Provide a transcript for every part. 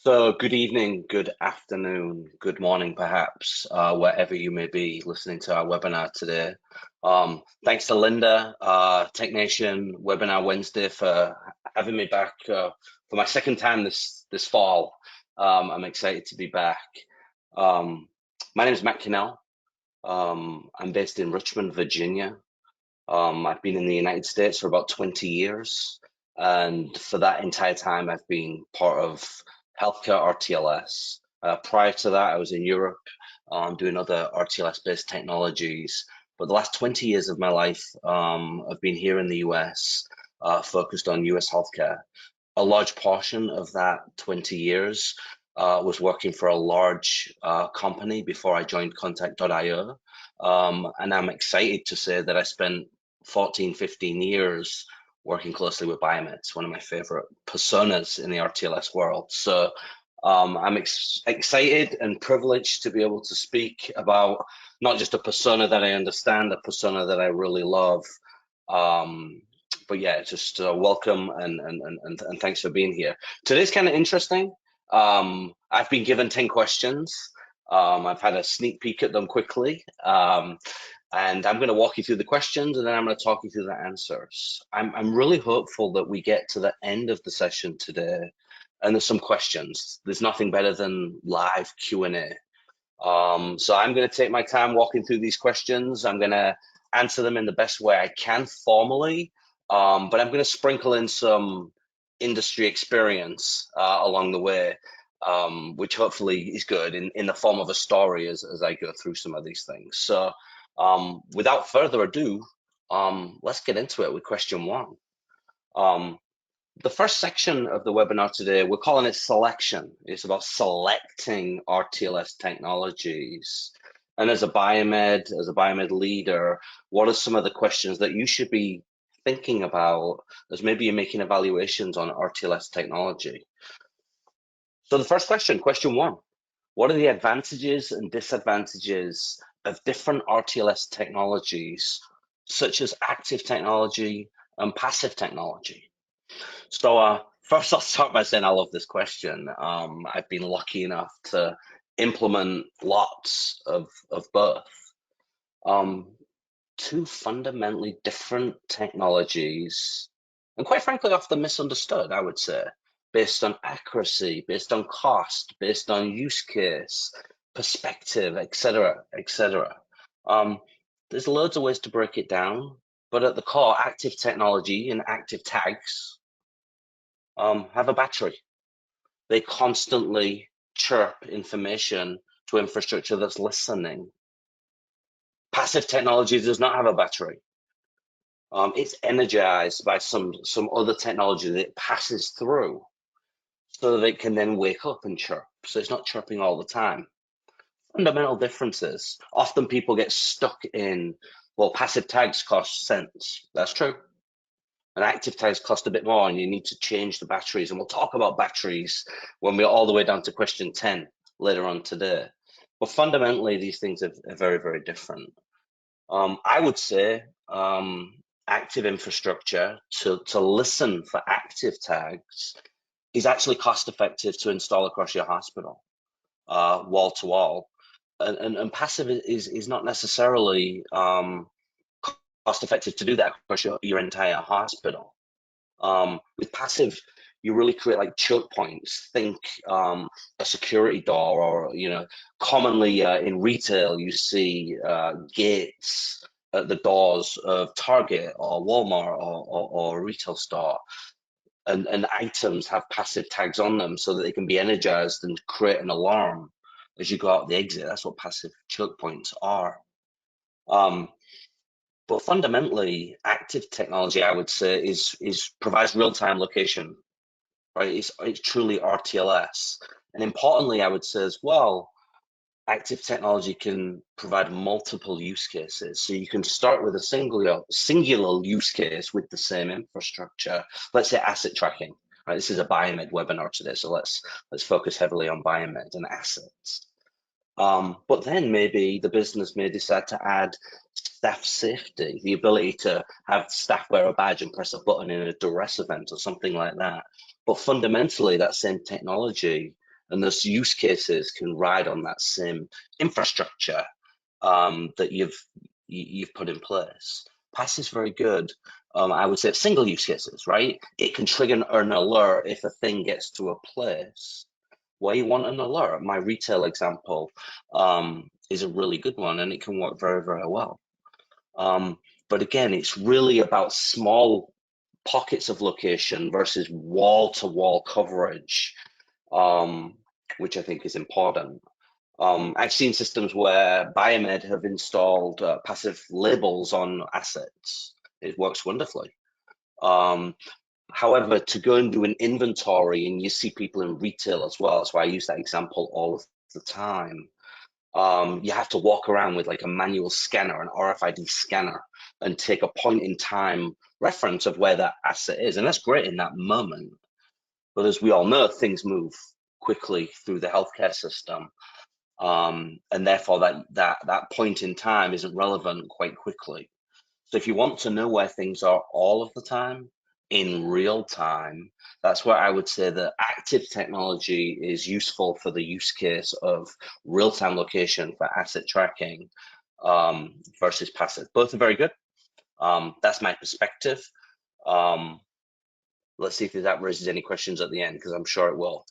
So, good evening, good afternoon, good morning, perhaps, wherever you may be listening to our webinar today. Thanks to Linda, Tech Nation Webinar Wednesday, for having me back for my second time this fall. I'm excited to be back. My name is Matt Kinnell. I'm based in Richmond, Virginia. I've been in the United States for about 20 years. And for that entire time, I've been part of healthcare RTLS. Prior to that, I was in Europe doing other RTLS-based technologies. But the last 20 years of my life, I've been here in the US, focused on US healthcare. A large portion of that 20 years was working for a large company before I joined Kontakt.io. And I'm excited to say that I spent 14, 15 years working closely with Biomeds, one of my favorite personas in the RTLS world. So I'm excited and privileged to be able to speak about not just a persona that I understand, a persona that I really love. But yeah, just welcome and thanks for being here. Today's kind of interesting. I've been given 10 questions. I've had a sneak peek at them quickly. And I'm going to walk you through the questions, and then I'm going to talk you through the answers. I'm really hopeful that we get to the end of the session today, and there's some questions. There's nothing better than live Q&A. So I'm going to take my time walking through these questions. I'm going to answer them in the best way I can formally, but I'm going to sprinkle in some industry experience along the way, which hopefully is good in the form of a story as I go through some of these things. So without further ado, let's get into it with question one. The first section of the webinar today, we're calling it selection. It's about selecting RTLS technologies. And as a biomed leader, what are some of the questions that you should be thinking about as maybe you're making evaluations on RTLS technology? So the first question one, what are the advantages and disadvantages of different RTLS technologies, such as active technology and passive technology? So first, I'll start by saying I love this question. I've been lucky enough to implement lots of both. Two fundamentally different technologies, and quite frankly, often misunderstood, I would say, based on accuracy, based on cost, based on use case, perspective, etc., etc. There's loads of ways to break it down, but at the core, active technology and active tags have a battery. They constantly chirp information to infrastructure that's listening. Passive technology does not have a battery. It's energized by some other technology that it passes through so that it can then wake up and chirp. So it's not chirping all the time. Fundamental differences. Often people get stuck in, well, passive tags cost cents. That's true. And active tags cost a bit more, and you need to change the batteries. And we'll talk about batteries when we're all the way down to question 10 later on today. But fundamentally, these things are very, very different. I would say active infrastructure to listen for active tags is actually cost effective to install across your hospital, wall to wall. And passive is not necessarily cost effective to do that across your entire hospital. With passive, you really create like choke points. Think a security door, or commonly in retail you see gates at the doors of Target or Walmart or a retail store, and items have passive tags on them so that they can be energized and create an alarm as you go out the exit. That's what passive choke points are. But fundamentally, active technology, I would say, provides real-time location, right? It's truly RTLS. And importantly, I would say as well, active technology can provide multiple use cases. So you can start with a singular use case with the same infrastructure. Let's say asset tracking. Right? This is a Biomed webinar today, so let's focus heavily on Biomed and assets. But then maybe the business may decide to add staff safety, the ability to have staff wear a badge and press a button in a duress event or something like that. But fundamentally, that same technology and those use cases can ride on that same infrastructure that you've put in place. PaaS is very good. I would say single use cases, right? It can trigger an alert if a thing gets to a place where you want an alert. My retail example is a really good one, and it can work very, very well. But again, it's really about small pockets of location versus wall-to-wall coverage, which I think is important. I've seen systems where Biomed have installed passive labels on assets. It works wonderfully. However, to go and do an inventory, and you see people in retail as well, that's why I use that example all of the time. You have to walk around with like a manual scanner, an RFID scanner, and take a point in time reference of where that asset is. And that's great in that moment. But as we all know, things move quickly through the healthcare system. And therefore that point in time isn't relevant quite quickly. So if you want to know where things are all of the time, in real time, that's where I would say that active technology is useful for the use case of real-time location for asset tracking versus passive. Both are very good. That's my perspective. Let's see if that raises any questions at the end, because I'm sure it will.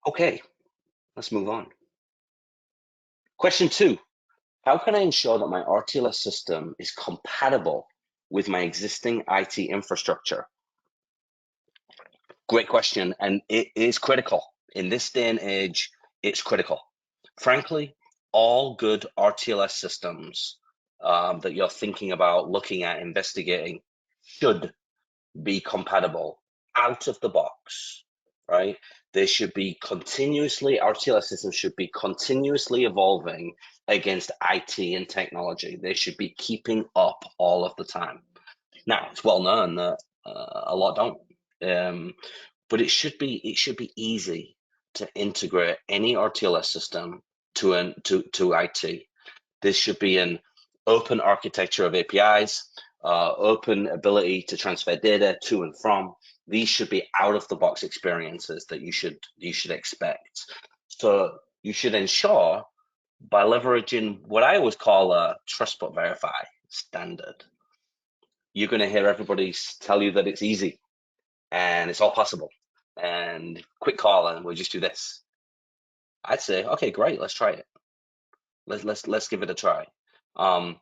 Okay, let's move on. Question 2. How can I ensure that my RTLS system is compatible with my existing IT infrastructure? Great question, and it is critical. In this day and age, it's critical. Frankly, all good RTLS systems that you're thinking about, looking at, investigating, should be compatible out of the box, right? They should be continuously, RTLS systems should be continuously evolving against IT and technology. They should be keeping up all of the time. Now, it's well known that a lot don't, but it should be easy to integrate any RTLS system to IT. This should be an open architecture of APIs, open ability to transfer data to and from. These should be out of the box experiences that you should expect. So you should ensure by leveraging what I always call a trust but verify standard. You're going to hear everybody tell you that it's easy and it's all possible and quick call and we'll just do this. I'd say, okay, great, let's try it. Let's give it a try. A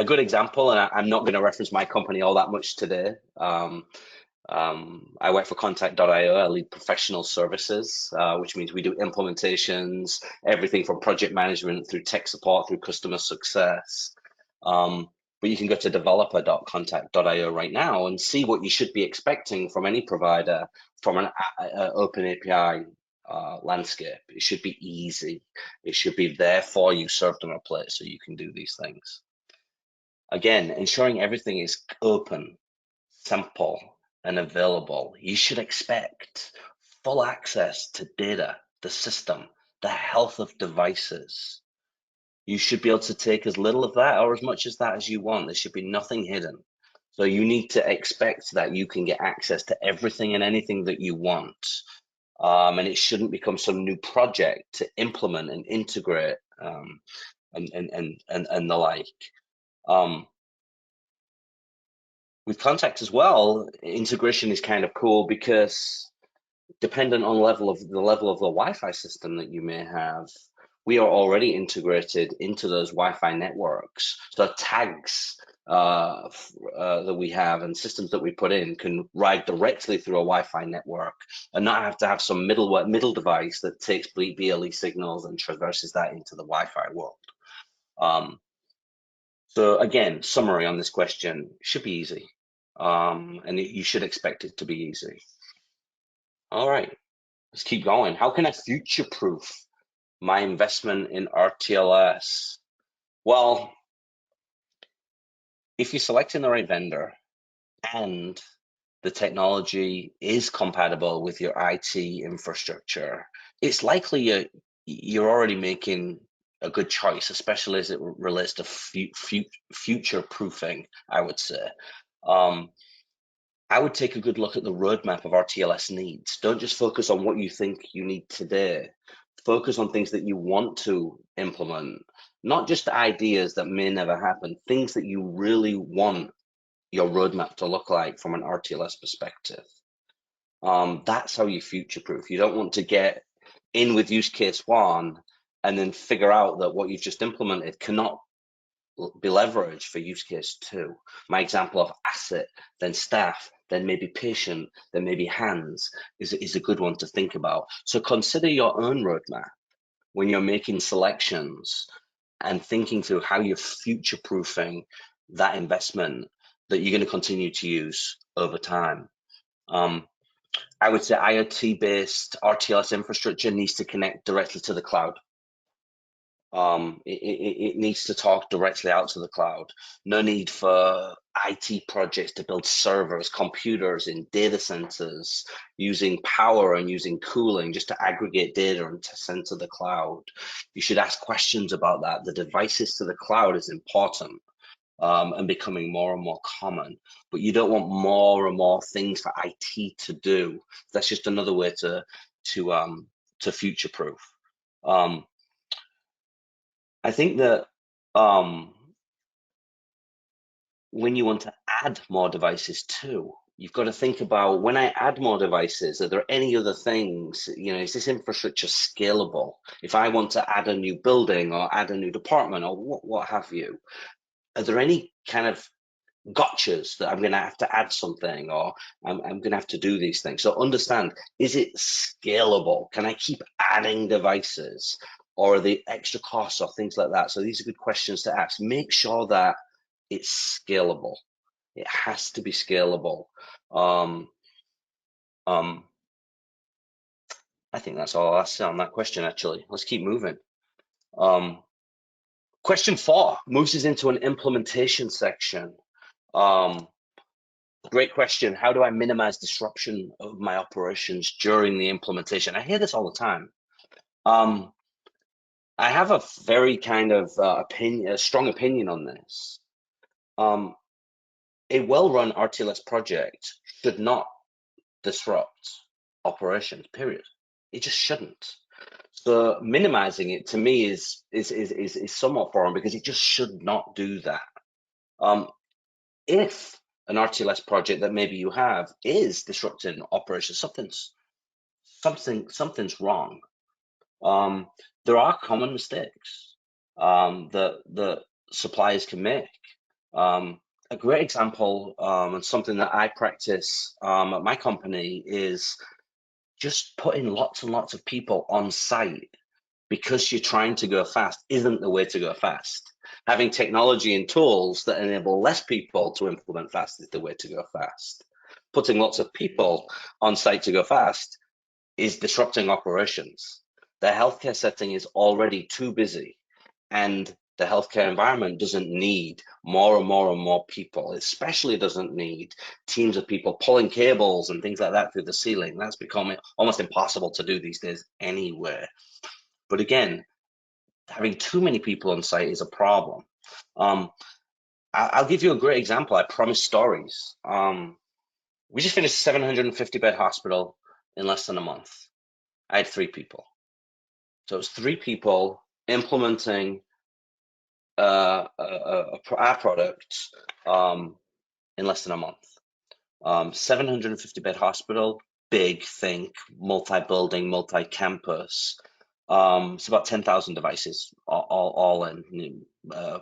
good example, and I'm not going to reference my company all that much today. I work for Kontakt.io. I lead professional services, which means we do implementations, everything from project management through tech support through customer success. But you can go to developer.kontakt.io right now and see what you should be expecting from any provider from an open API landscape. It should be easy. It should be there for you, served on a plate, so you can do these things. Again, ensuring everything is open, simple, and available. You should expect full access to data, the system, the health of devices. You should be able to take as little of that or as much as that as you want. There should be nothing hidden. So you need to expect that you can get access to everything and anything that you want. And it shouldn't become some new project to implement and integrate and the like. With Kontakt as well, integration is kind of cool because dependent on the level of the Wi-Fi system that you may have, we are already integrated into those Wi-Fi networks. So tags that we have and systems that we put in can ride directly through a Wi-Fi network and not have to have some middle device that takes BLE signals and traverses that into the Wi-Fi world. So again, summary on this question, should be easy. And you should expect it to be easy. All right, let's keep going. How can I future-proof my investment in RTLS? Well, if you're selecting the right vendor and the technology is compatible with your IT infrastructure, it's likely you're already making a good choice, especially as it relates to future-proofing, I would say. I would take a good look at the roadmap of RTLS needs. Don't just focus on what you think you need today. Focus on things that you want to implement, not just ideas that may never happen, things that you really want your roadmap to look like from an RTLS perspective. That's how you future-proof. You don't want to get in with use case one and then figure out that what you've just implemented cannot be leveraged for use case two. My example of asset, then staff, then maybe patient, then maybe hands is a good one to think about. So consider your own roadmap when you're making selections and thinking through how you're future-proofing that investment that you're going to continue to use over time. I would say IoT-based RTLS infrastructure needs to connect directly to the cloud. It needs to talk directly out to the cloud. No need for IT projects to build servers, computers in data centers, using power and using cooling just to aggregate data and to send to the cloud. You should ask questions about that. The devices to the cloud is important. And becoming more and more common, but you don't want more and more things for IT to do. That's just another way to future-proof. I think that when you want to add more devices too, you've got to think about, when I add more devices, are there any other things, is this infrastructure scalable? If I want to add a new building or add a new department or what have you, are there any kind of gotchas that I'm going to have to add something, or I'm going to have to do these things? So understand, is it scalable? Can I keep adding devices, or are the extra costs or things like that? So these are good questions to ask. Make sure that it's scalable. It has to be scalable. I think that's all I'll say on that question, actually. Let's keep moving. Question 4 moves us into an implementation section. Great question. How do I minimize disruption of my operations during the implementation? I hear this all the time. I have a very kind of a strong opinion on this. A well-run RTLS project should not disrupt operations, period. It just shouldn't. So minimizing it to me is somewhat foreign, because it just should not do that. If an RTLS project that maybe you have is disrupting operations, something's wrong. There are common mistakes that suppliers can make. A great example, and something that I practice at my company, is just putting lots and lots of people on site because you're trying to go fast isn't the way to go fast. Having technology and tools that enable less people to implement fast is the way to go fast. Putting lots of people on site to go fast is disrupting operations. The healthcare setting is already too busy, and the healthcare environment doesn't need more and more and more people. It especially doesn't need teams of people pulling cables and things like that through the ceiling. That's becoming almost impossible to do these days anywhere. But again, having too many people on site is a problem. I'll give you a great example. I promise stories. We just finished a 750 bed hospital in less than a month. I had 3 people. So it was 3 people implementing our product in less than a month. 750 bed hospital, big, think, multi-building, multi-campus. It's about 10,000 devices all in,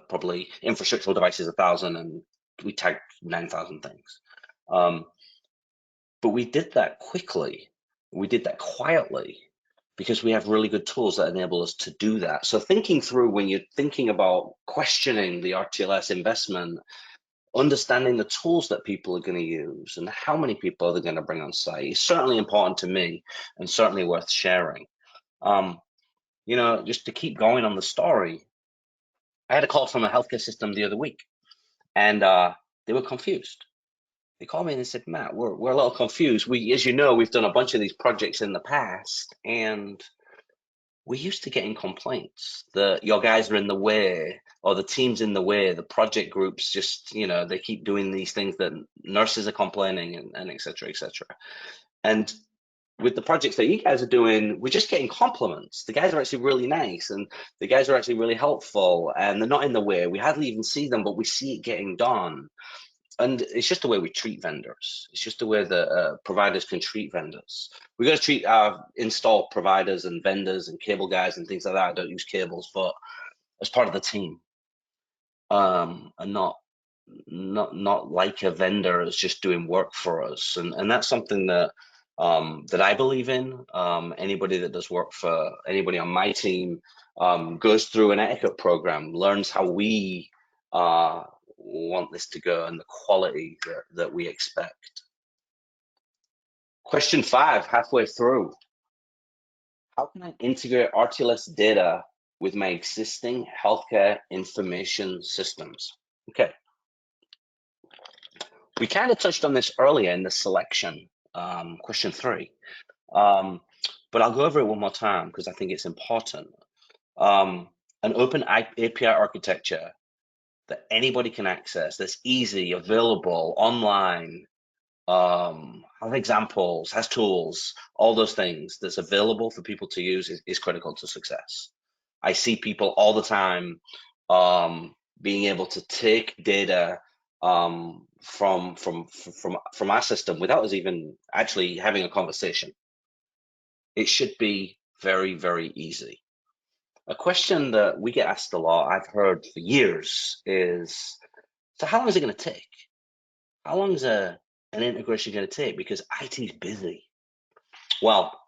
probably infrastructural devices 1,000, and we tagged 9,000 things. But we did that quickly. We did that quietly because we have really good tools that enable us to do that. So thinking through, when you're thinking about questioning the RTLS investment, understanding the tools that people are going to use and how many people are they going to bring on site is certainly important to me, and certainly worth sharing. Just to keep going on the story, I had a call from a healthcare system the other week, and they were confused. They called me and they said, Matt, we're a little confused. As you know, we've done a bunch of these projects in the past, and we're used to getting complaints that your guys are in the way or the team's in the way, the project groups just, they keep doing these things that nurses are complaining and et cetera, et cetera. And with the projects that you guys are doing, we're just getting compliments. The guys are actually really nice and the guys are actually really helpful and they're not in the way. We hardly even see them, but we see it getting done. And it's just the way we treat vendors. It's just the way that providers can treat vendors. We've got to treat our install providers and vendors and cable guys and things like that. I don't use cables, but as part of the team, and not like a vendor is just doing work for us. And that's something that that I believe in. Anybody that does work for anybody on my team goes through an etiquette program, learns how we want this to go and the quality that we expect. Question 5, halfway through. How can I integrate RTLS data with my existing healthcare information systems? Okay. We kind of touched on this earlier in the selection, question 3, but I'll go over it one more time because I think it's important. An open API architecture that anybody can access, that's easy, available, online, has examples, has tools, all those things that's available for people to use is critical to success. I see people all the time being able to take data from our system without us even actually having a conversation. It should be very, very easy. A question that we get asked a lot, I've heard for years, is, so how long is it going to take? How long is an integration going to take? Because IT is busy. Well,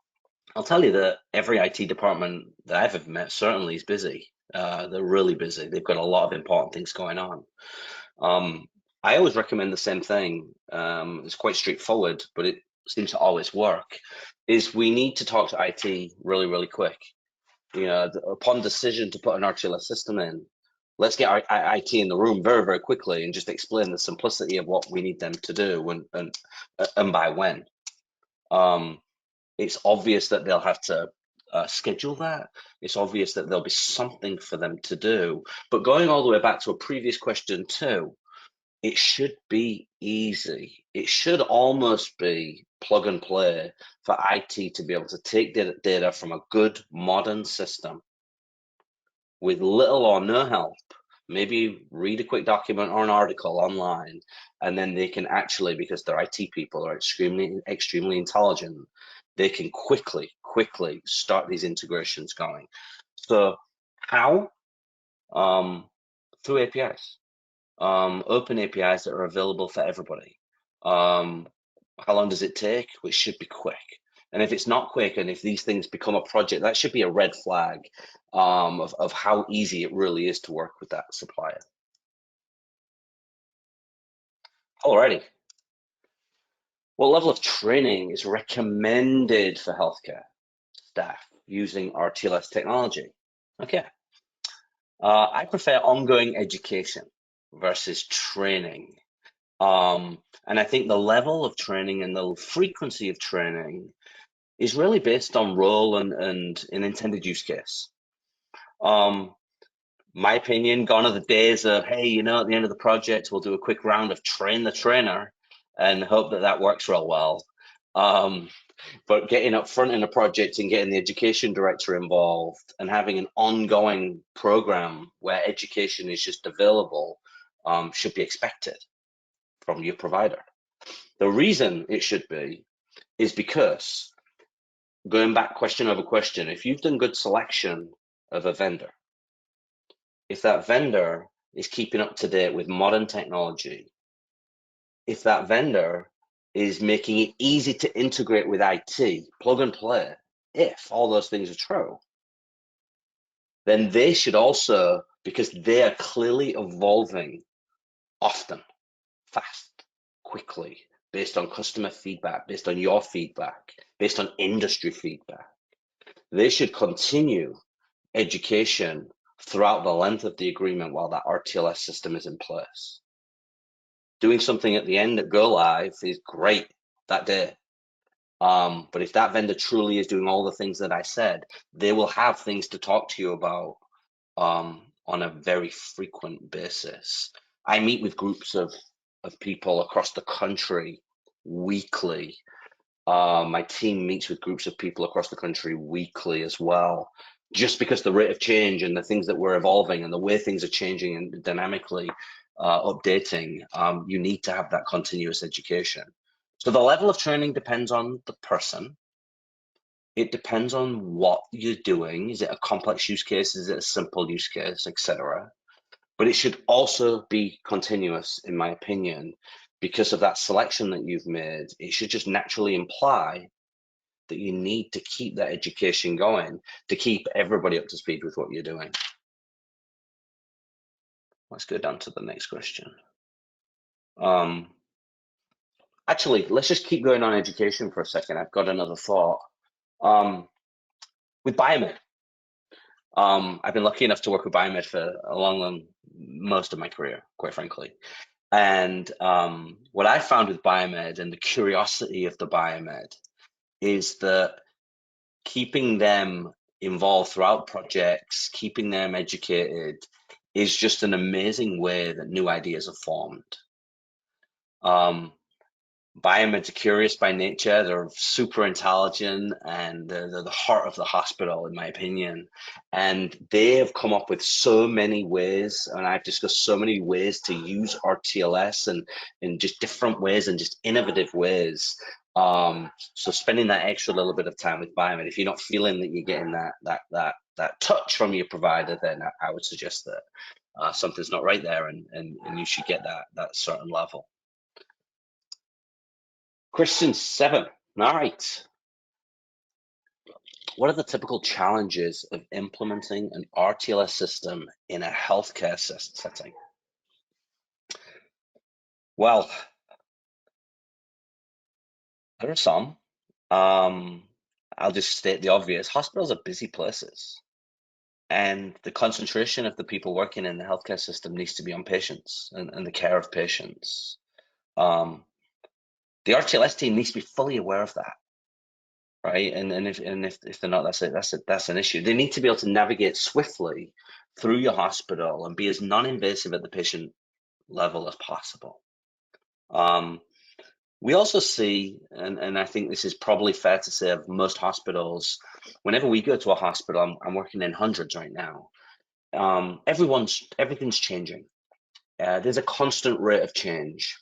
I'll tell you that every IT department that I've ever met certainly is busy. They're really busy. They've got a lot of important things going on. I always recommend the same thing. It's quite straightforward, but it seems to always work, is we need to talk to IT really, really quick. Upon decision to put an RTLS system in, let's get our IT in the room very, very quickly and just explain the simplicity of what we need them to do and by when. It's obvious that they'll have to schedule that. It's obvious that there'll be something for them to do. But going all the way back to a previous question too, it should be easy. It should almost be plug and play for IT to be able to take data from a good modern system with little or no help, maybe read a quick document or an article online, and then they can actually, because their IT people are extremely intelligent, they can quickly start these integrations going. So how? Through APIs. Open APIs that are available for everybody. How long does it take? Well, it should be quick. And if it's not quick, and if these things become a project, that should be a red flag of how easy it really is to work with that supplier. Alrighty. What level of training is recommended for healthcare staff using RTLS technology? Okay. I prefer ongoing education versus training. And I think the level of training and the frequency of training is really based on role and an intended use case. My opinion, gone are the days of, hey, at the end of the project, we'll do a quick round of train the trainer and hope that works real well. But getting up front in a project and getting the education director involved and having an ongoing program where education is just available should be expected from your provider. The reason it should be is because, going back question over question, if you've done good selection of a vendor, if that vendor is keeping up to date with modern technology, if that vendor is making it easy to integrate with IT, plug and play, if all those things are true, then they should also, because they are clearly evolving often, fast, quickly, based on customer feedback, based on your feedback, based on industry feedback, they should continue education throughout the length of the agreement while that RTLS system is in place. Doing something at the end at go live is great that day, But if that vendor truly is doing all the things that I said, they will have things to talk to you about on a very frequent basis. I meet with groups of people across the country weekly. My team meets with groups of people across the country weekly as well, just because the rate of change and the things that we're evolving and the way things are changing and dynamically updating, you need to have that continuous education. So the level of training depends on the person. It depends on what you're doing. Is it a complex use case? Is it a simple use case, etc.? But it should also be continuous, in my opinion, because of that selection that you've made. It should just naturally imply that you need to keep that education going to keep everybody up to speed with what you're doing. Let's go down to the next question. Actually, let's just keep going on education for a second. I've got another thought. With Biomed, I've been lucky enough to work with Biomed for most of my career, quite frankly. And what I found with Biomed and the curiosity of the Biomed is that keeping them involved throughout projects, keeping them educated, is just an amazing way that new ideas are formed. Biomeds are curious by nature. They're super intelligent, and they're the heart of the hospital, in my opinion. And they have come up with so many ways, and I've discussed so many ways to use RTLS and in just different ways and just innovative ways. So spending that extra little bit of time with Biomed, if you're not feeling that you're getting that touch from your provider, then I would suggest that something's not right there, and you should get that certain level. Question 7. All right. What are the typical challenges of implementing an RTLS system in a healthcare setting? Well, there are some. I'll just state the obvious. Hospitals are busy places, and the concentration of the people working in the healthcare system needs to be on patients and the care of patients. The RTLS team needs to be fully aware of that. Right, and if they're not, that's an issue. They need to be able to navigate swiftly through your hospital and be as non-invasive at the patient level as possible. We also see, and I think this is probably fair to say of most hospitals, whenever we go to a hospital, I'm working in hundreds right now. Everything's changing. There's a constant rate of change.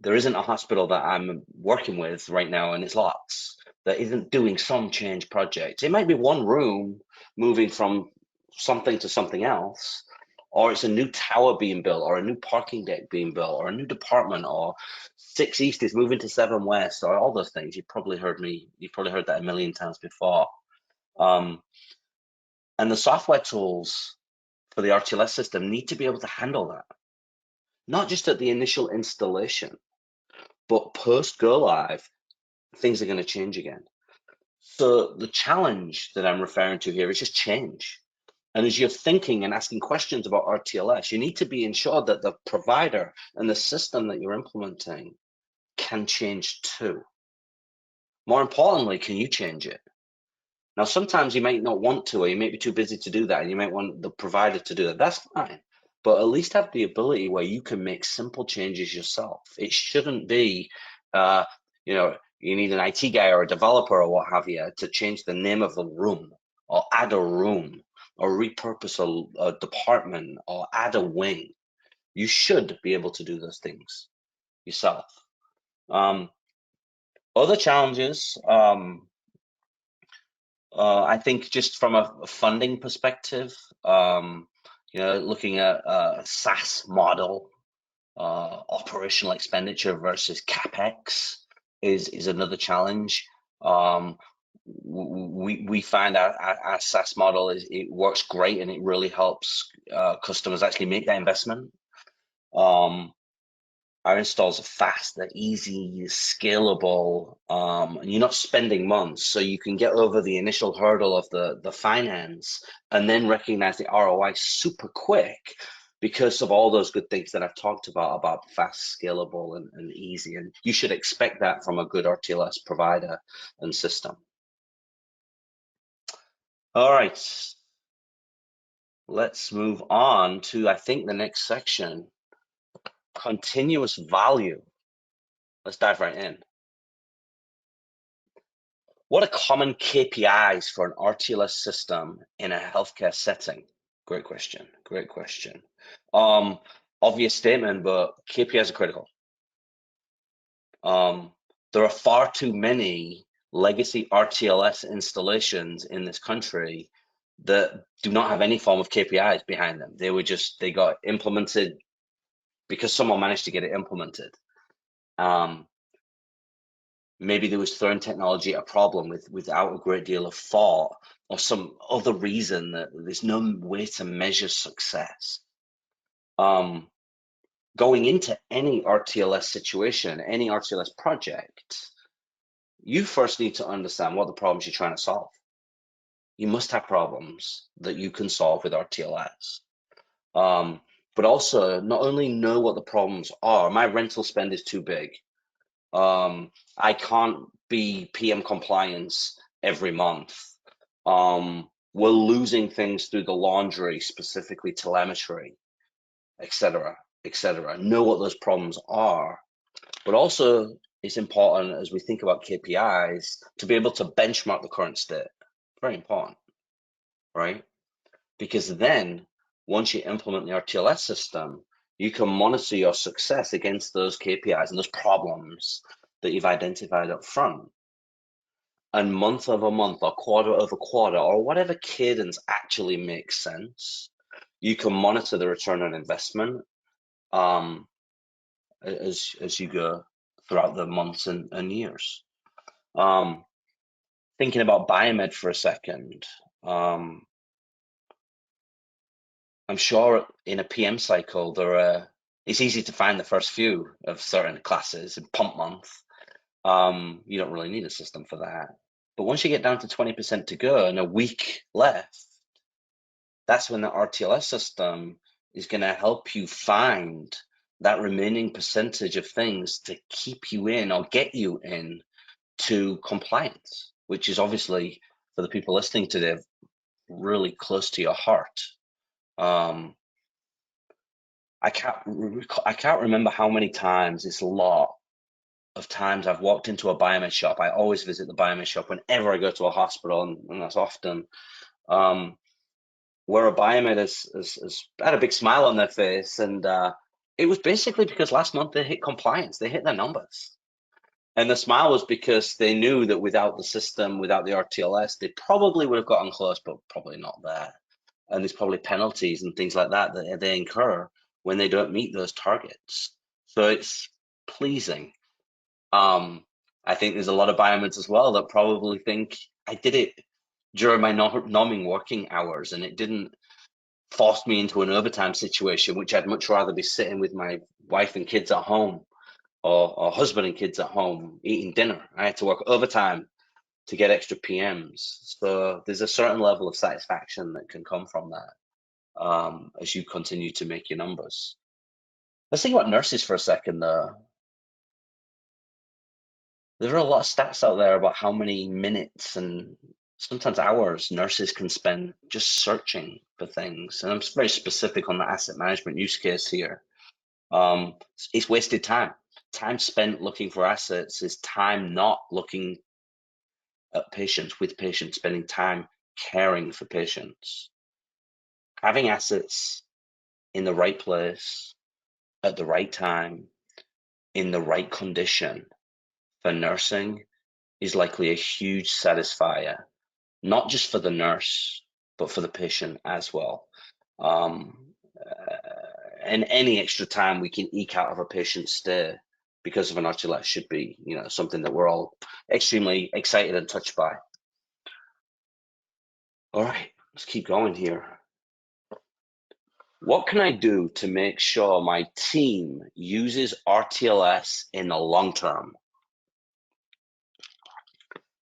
There isn't a hospital that I'm working with right now, and it's lots, that isn't doing some change projects. It might be one room moving from something to something else, or it's a new tower being built, or a new parking deck being built, or a new department, or 6 East is moving to 7 West, or all those things. You've probably heard that a million times before. And the software tools for the RTLS system need to be able to handle that, not just at the initial installation, but post go live, things are going to change again. So the challenge that I'm referring to here is just change. And as you're thinking and asking questions about RTLS, you need to be ensured that the provider and the system that you're implementing can change too. More importantly, can you change it? Now, sometimes you might not want to, or you might be too busy to do that, and you might want the provider to do that. That's fine. But at least have the ability where you can make simple changes yourself. It shouldn't be, you need an IT guy or a developer or what have you to change the name of the room, or add a room, or repurpose a department, or add a wing. You should be able to do those things yourself. Other challenges, I think just from a funding perspective, looking at a SaaS model, operational expenditure versus CapEx is another challenge. We find our SaaS model it works great, and it really helps customers actually make that investment. Our installs are fast, they're easy, scalable, and you're not spending months, so you can get over the initial hurdle of the finance and then recognize the ROI super quick because of all those good things that I've talked about fast, scalable, and easy. And you should expect that from a good RTLS provider and system. All right, let's move on to, I think, the next section, continuous value. Let's dive right in. What are common KPIs for an RTLS system in a healthcare setting? Great question. Great question. Obvious statement, but KPIs are critical. There are far too many legacy RTLS installations in this country that do not have any form of KPIs behind them. They got implemented because someone managed to get it implemented. Maybe there was throwing technology at a problem without a great deal of thought, or some other reason that there's no way to measure success. Going into any RTLS situation, any RTLS project, you first need to understand what the problems you're trying to solve. You must have problems that you can solve with RTLS. But also not only know what the problems are. My rental spend is too big. I can't be PM compliance every month. We're losing things through the laundry, specifically telemetry, etc., etc. Know what those problems are, but also it's important as we think about KPIs to be able to benchmark the current state. Very important, right? Because then once you implement the RTLS system, you can monitor your success against those KPIs and those problems that you've identified up front. And month over month or quarter over quarter or whatever cadence actually makes sense, you can monitor the return on investment as you go throughout the months and years. Thinking about Biomed for a second, I'm sure in a PM cycle it's easy to find the first few of certain classes in pump month. You don't really need a system for that. But once you get down to 20% to go and a week left, that's when the RTLS system is going to help you find that remaining percentage of things to keep you in or get you in to compliance, which is obviously, for the people listening today, really close to your heart. I can't remember how many times, it's a lot of times I've walked into a Biomed shop. I always visit the Biomed shop whenever I go to a hospital, and that's often, where a Biomed has had a big smile on their face, and it was basically because last month they hit compliance, they hit their numbers. And the smile was because they knew that without the system, without the RTLS, they probably would have gotten close, but probably not there. And there's probably penalties and things like that that they incur when they don't meet those targets. So it's pleasing. I think there's a lot of Biomeds as well that probably think I did it during my norming working hours and it didn't force me into an overtime situation, which I'd much rather be sitting with my wife and kids at home or husband and kids at home eating dinner. I had to work overtime to get extra PMs. So there's a certain level of satisfaction that can come from that as you continue to make your numbers. Let's think about nurses for a second, though. There are a lot of stats out there about how many minutes and sometimes hours nurses can spend just searching for things. And I'm very specific on the asset management use case here. It's wasted time. Time spent looking for assets is time not looking at patients, with patients, spending time caring for patients. Having assets in the right place, at the right time, in the right condition for nursing is likely a huge satisfier, not just for the nurse, but for the patient as well. And any extra time we can eke out of a patient's stay because of an RTLS should be, something that we're all extremely excited and touched by. All right, let's keep going here. What can I do to make sure my team uses RTLS in the long term?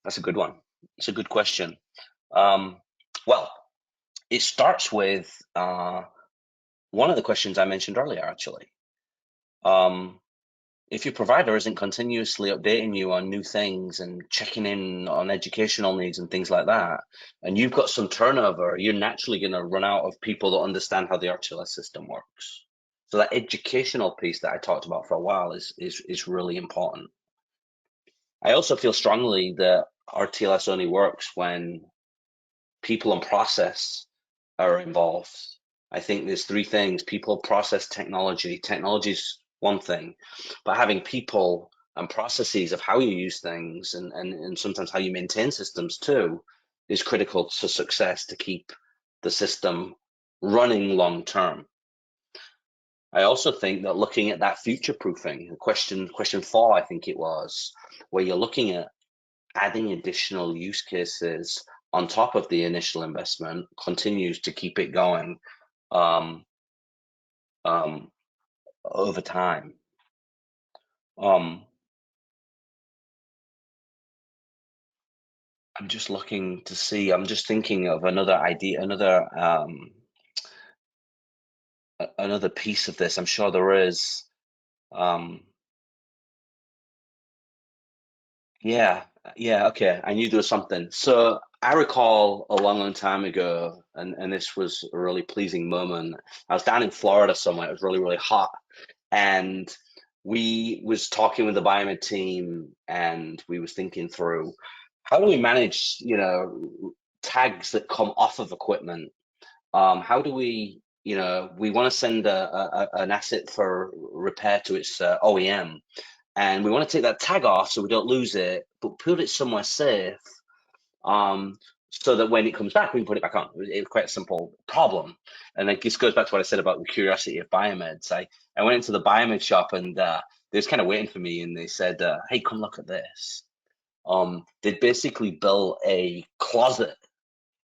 That's a good one. It's a good question. Well, it starts with one of the questions I mentioned earlier, actually. If your provider isn't continuously updating you on new things and checking in on educational needs and things like that, and you've got some turnover, you're naturally going to run out of people that understand how the RTLS system works. So that educational piece that I talked about for a while is really important. I also feel strongly that RTLS only works when people and process are involved. I think there's three things: people, process, technology. Technology is one thing, but having people and processes of how you use things and sometimes how you maintain systems too is critical to success to keep the system running long term. I also think that looking at that future proofing, question 4, I think it was, where you're looking at adding additional use cases on top of the initial investment continues to keep it going um, over time. I'm just looking to see, I'm just thinking of another idea, another piece of this. I'm sure there is. Yeah, okay. I knew there was something. So I recall a long time ago, and this was a really pleasing moment. I was down in Florida somewhere. It was really, really hot, and we was talking with the Biomed team, and we was thinking through how do we manage, tags that come off of equipment. How do we, we want to send an asset for repair to its OEM, and we want to take that tag off so we don't lose it, but put it somewhere safe, um, so that when it comes back, we can put it back on. It's quite a simple problem. And this goes back to what I said about the curiosity of Biomeds. I went into the Biomed shop and they was kind of waiting for me, and they said, hey, come look at this. They'd basically built a closet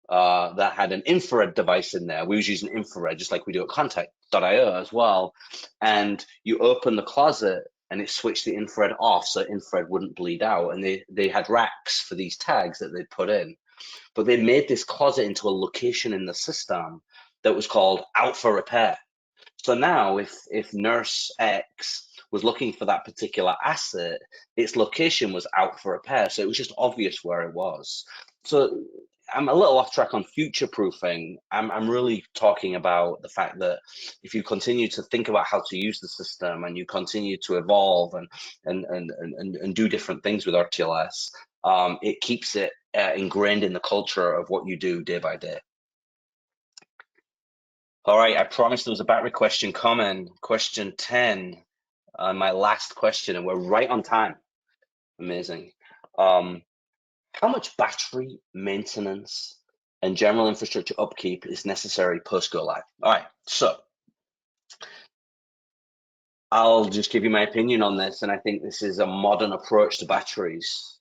that had an infrared device in there. We was using infrared just like we do at Kontakt.io as well. And you open the closet and it switched the infrared off so infrared wouldn't bleed out. And they had racks for these tags that they'd put in. But they made this closet into a location in the system that was called out for repair. So now if nurse X was looking for that particular asset, its location was out for repair. So it was just obvious where it was. So I'm a little off track on future proofing. I'm really talking about the fact that if you continue to think about how to use the system and you continue to evolve and do different things with RTLS, it keeps it ingrained in the culture of what you do day by day. All right, I promised there was a battery question coming. Question 10, my last question, and we're right on time. Amazing. How much battery maintenance and general infrastructure upkeep is necessary post go live? All right, so I'll just give you my opinion on this, and I think this is a modern approach to batteries.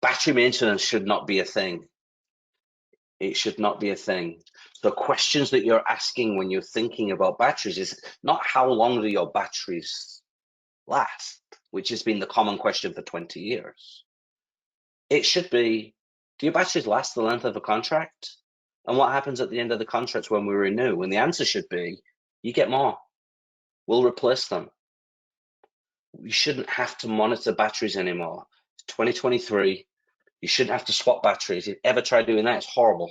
Battery maintenance should not be a thing. It should not be a thing. So questions that you're asking when you're thinking about batteries is not how long do your batteries last, which has been the common question for 20 years. It should be, do your batteries last the length of a contract? And what happens at the end of the contract when we renew? And the answer should be, you get more. We'll replace them. You shouldn't have to monitor batteries anymore. It's 2023. You shouldn't have to swap batteries. If you ever try doing that, it's horrible.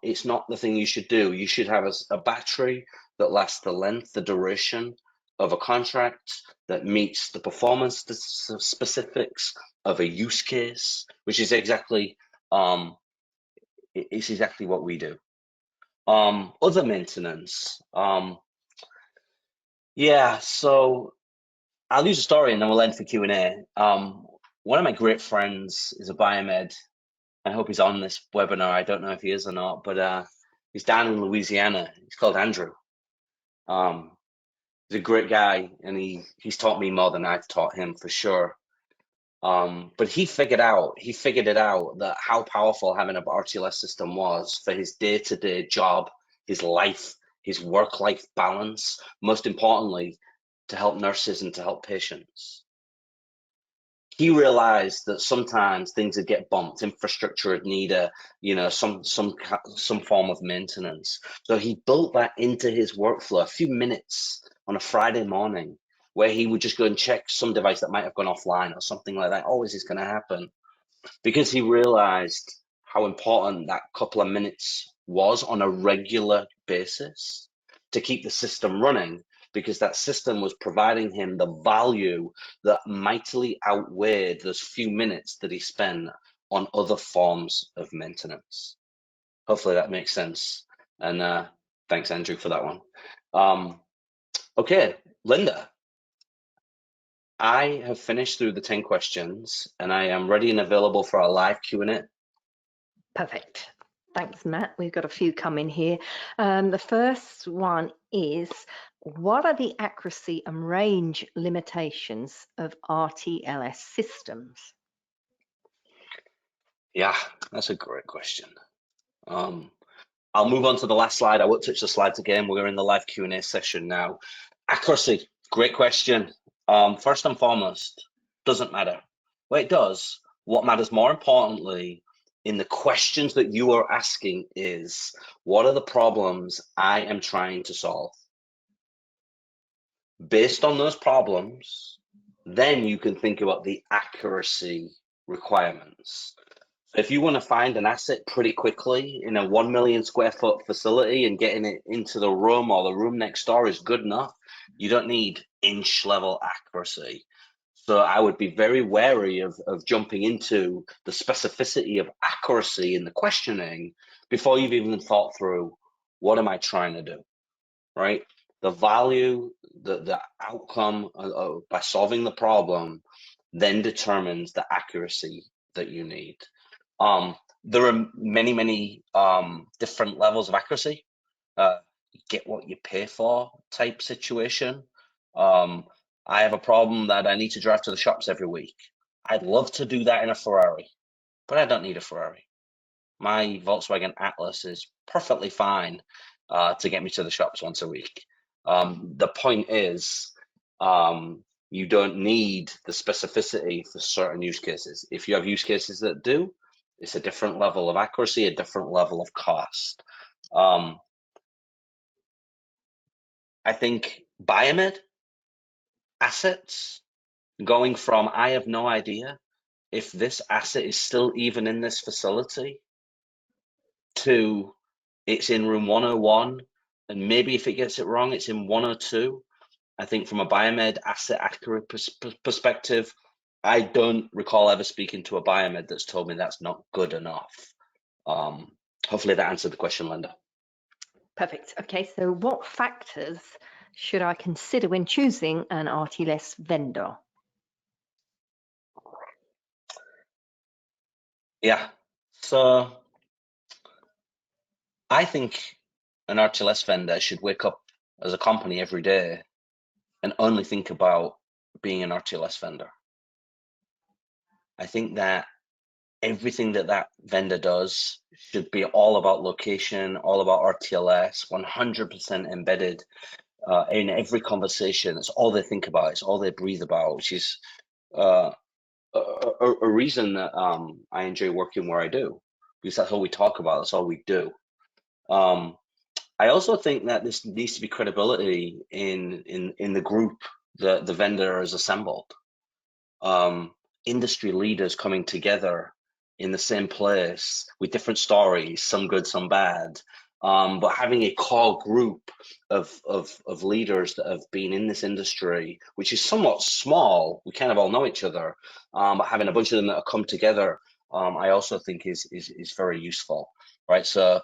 It's not the thing you should do. You should have a battery that lasts the length, the duration of a contract, that meets the performance specifics of a use case, which is exactly it's exactly what we do. Other maintenance, yeah. So I'll use a story and then we'll end for Q&A. One of my great friends is a biomed. I hope he's on this webinar. I don't know if he is or not, but he's down in Louisiana. He's called Andrew. He's a great guy, and he's taught me more than I've taught him for sure. But he figured it out that how powerful having an RTLS system was for his day-to-day job, his life, his work-life balance, most importantly, to help nurses and to help patients. he realized that sometimes things would get bumped, infrastructure would need some form of maintenance. So he built that into his workflow, a few minutes on a Friday morning, where he would just go and check some device that might have gone offline or something like that. Always is going to happen, because he realized how important that couple of minutes was on a regular basis to keep the system running, because that system was providing him the value that mightily outweighed those few minutes that he spent on other forms of maintenance. Hopefully that makes sense. And thanks, Andrew, for that one. Okay, Linda, I have finished through the 10 questions and I am ready and available for our live Q&A. Perfect. Thanks, Matt. We've got a few coming here. The first one is, what are the accuracy and range limitations of RTLS systems? Yeah, that's a great question. I'll move on to the last slide. I won't touch the slides again. We're in the live Q&A session now. Accuracy, great question. First and foremost, doesn't matter. Well, it does. What matters more importantly in the questions that you are asking is, what are the problems I am trying to solve? Based on those problems, then you can think about the accuracy requirements. If you want to find an asset pretty quickly in a 1 million square foot facility and getting it into the room or the room next door is good enough, you don't need inch level accuracy. So I would be very wary of jumping into the specificity of accuracy in the questioning before you've even thought through, what am I trying to do, right? The value, the outcome by solving the problem then determines the accuracy that you need. There are many different levels of accuracy. Get what you pay for type situation. I have a problem that I need to drive to the shops every week. I'd love to do that in a Ferrari, but I don't need a Ferrari. My Volkswagen Atlas is perfectly fine to get me to the shops once a week. The point is, you don't need the specificity for certain use cases. If you have use cases that do, it's a different level of accuracy, a different level of cost. I think Biomed assets, going from I have no idea if this asset is still even in this facility to it's in room 101, and maybe if it gets it wrong, it's in 102. I think from a Biomed asset accurate perspective, I don't recall ever speaking to a Biomed that's told me that's not good enough. Hopefully that answered the question, Linda. Perfect. Okay, so what factors should I consider when choosing an RTLS vendor? Yeah, so I think an RTLS vendor should wake up as a company every day and only think about being an RTLS vendor. I think that everything that vendor does should be all about location, all about RTLS, 100% embedded in every conversation. It's all they think about. It's all they breathe about, which is a reason that I enjoy working where I do, because that's all we talk about. That's all we do. I also think that this needs to be credibility in the group that the vendor has assembled. Industry leaders coming together in the same place with different stories, some good, some bad, but having a core group of leaders that have been in this industry, which is somewhat small. We kind of all know each other, but having a bunch of them that have come together, I also think is very useful, right? So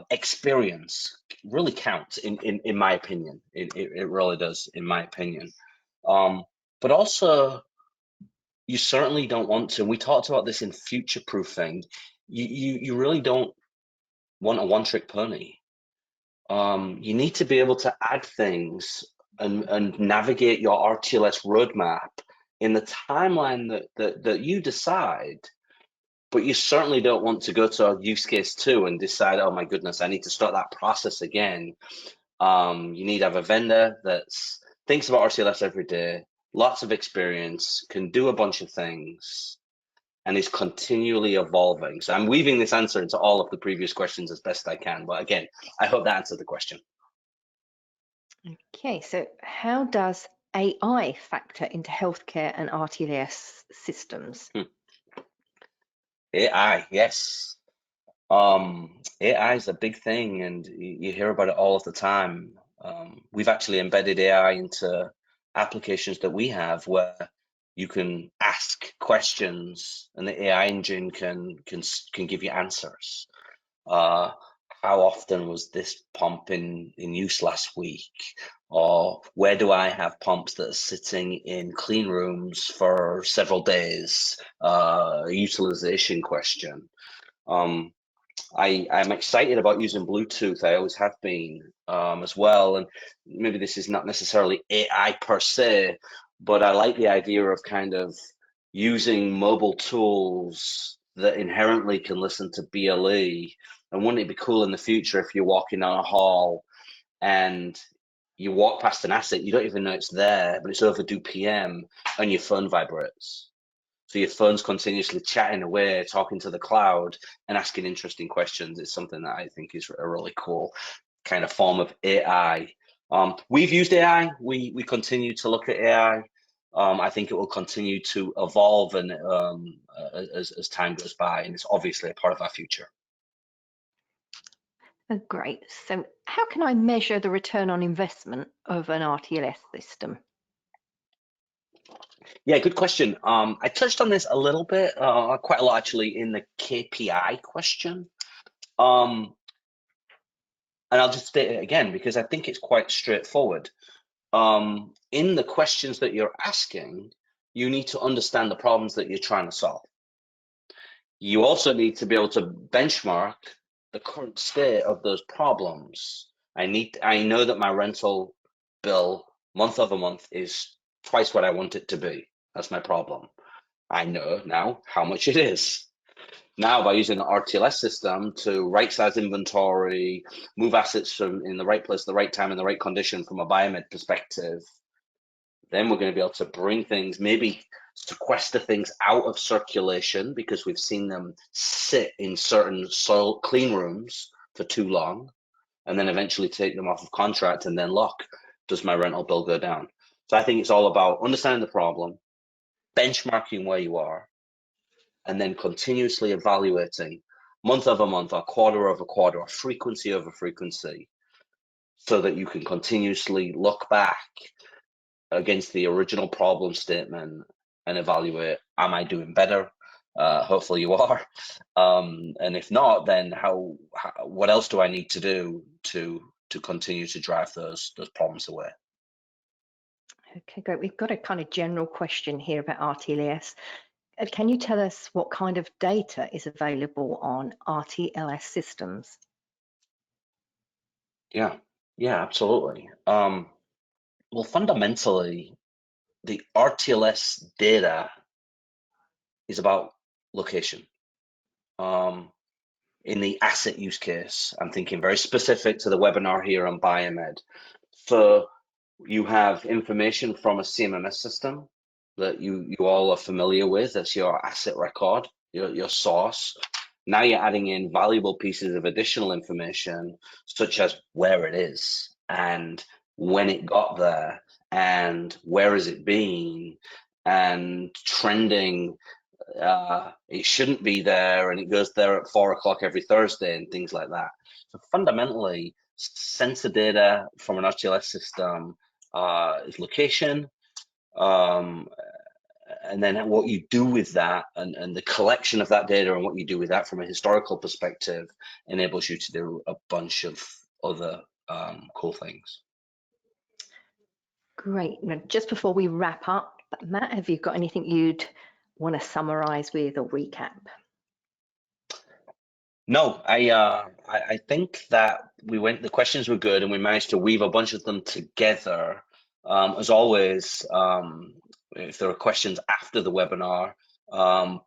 experience really counts in my opinion. It really does, in my opinion. But also, you certainly don't want to, and we talked about this in future proofing, you really don't want a one-trick pony. You need to be able to add things and navigate your RTLS roadmap in the timeline that you decide, but you certainly don't want to go to use case 2 and decide, oh my goodness, I need to start that process again. You need to have a vendor that thinks about RTLS every day, lots of experience, can do a bunch of things, and is continually evolving. So I'm weaving this answer into all of the previous questions as best I can. But again, I hope that answered the question. Okay, so how does AI factor into healthcare and RTLS systems? AI, yes. AI is a big thing, and you hear about it all of the time. We've actually embedded AI into applications that we have where you can ask questions and the AI engine can give you answers. How often was this pump in use last week? Or where do I have pumps that are sitting in clean rooms for several days? A utilization question. I'm excited about using Bluetooth. I always have been as well. And maybe this is not necessarily AI per se, but I like the idea of kind of using mobile tools that inherently can listen to BLE. And wouldn't it be cool in the future if you're walking down a hall and you walk past an asset, you don't even know it's there, but it's overdue PM and your phone vibrates. So your phone's continuously chatting away, talking to the cloud and asking interesting questions. It's something that I think is a really cool kind of form of AI. We've used AI. We continue to look at AI. I think it will continue to evolve and as time goes by, and it's obviously a part of our future. Oh, great. So how can I measure the return on investment of an RTLS system? Yeah, good question. I touched on this a little bit, quite a lot actually, in the KPI question. And I'll just state it again because I think it's quite straightforward. In the questions that you're asking, you need to understand the problems that you're trying to solve. You also need to be able to benchmark the current state of those problems. I know that my rental bill month over month is twice what I want it to be. That's my problem. I know now how much it is. Now, by using the RTLS system to right-size inventory, move assets from in the right place, the right time, in the right condition from a Biomed perspective, then we're going to be able to bring things, maybe sequester things out of circulation because we've seen them sit in certain soil clean rooms for too long, and then eventually take them off of contract and then look, does my rental bill go down? So I think it's all about understanding the problem, benchmarking where you are, and then continuously evaluating month over month or quarter over quarter or frequency over frequency so that you can continuously look back against the original problem statement and evaluate, am I doing better? Hopefully you are. And if not, then what else do I need to do to continue to drive those problems away? Okay, great. We've got a kind of general question here about RTLS. Can you tell us what kind of data is available on RTLS systems? Yeah, absolutely. Well, fundamentally, the RTLS data is about location. In the asset use case, I'm thinking very specific to the webinar here on Biomed. So you have information from a CMMS system that you all are familiar with. That's your asset record, your source. Now you're adding in valuable pieces of additional information, such as where it is and when it got there and where has it been and trending. It shouldn't be there and it goes there at 4 o'clock every Thursday and things like that. So fundamentally, sensor data from an RTLS system is location, and then what you do with that and the collection of that data and what you do with that from a historical perspective enables you to do a bunch of other cool things. Great. Now, just before we wrap up, Matt, have you got anything you'd want to summarize with or recap? No, I think that the questions were good and we managed to weave a bunch of them together. As always, if there are questions after the webinar,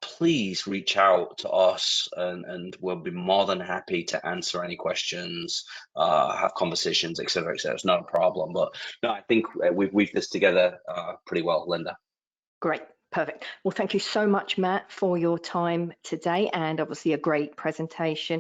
please reach out to us, and we'll be more than happy to answer any questions, have conversations, etc., etc. It's not a problem. But no, I think we've weaved this together pretty well, Linda. Great. Perfect. Well, thank you so much, Matt, for your time today, and obviously a great presentation.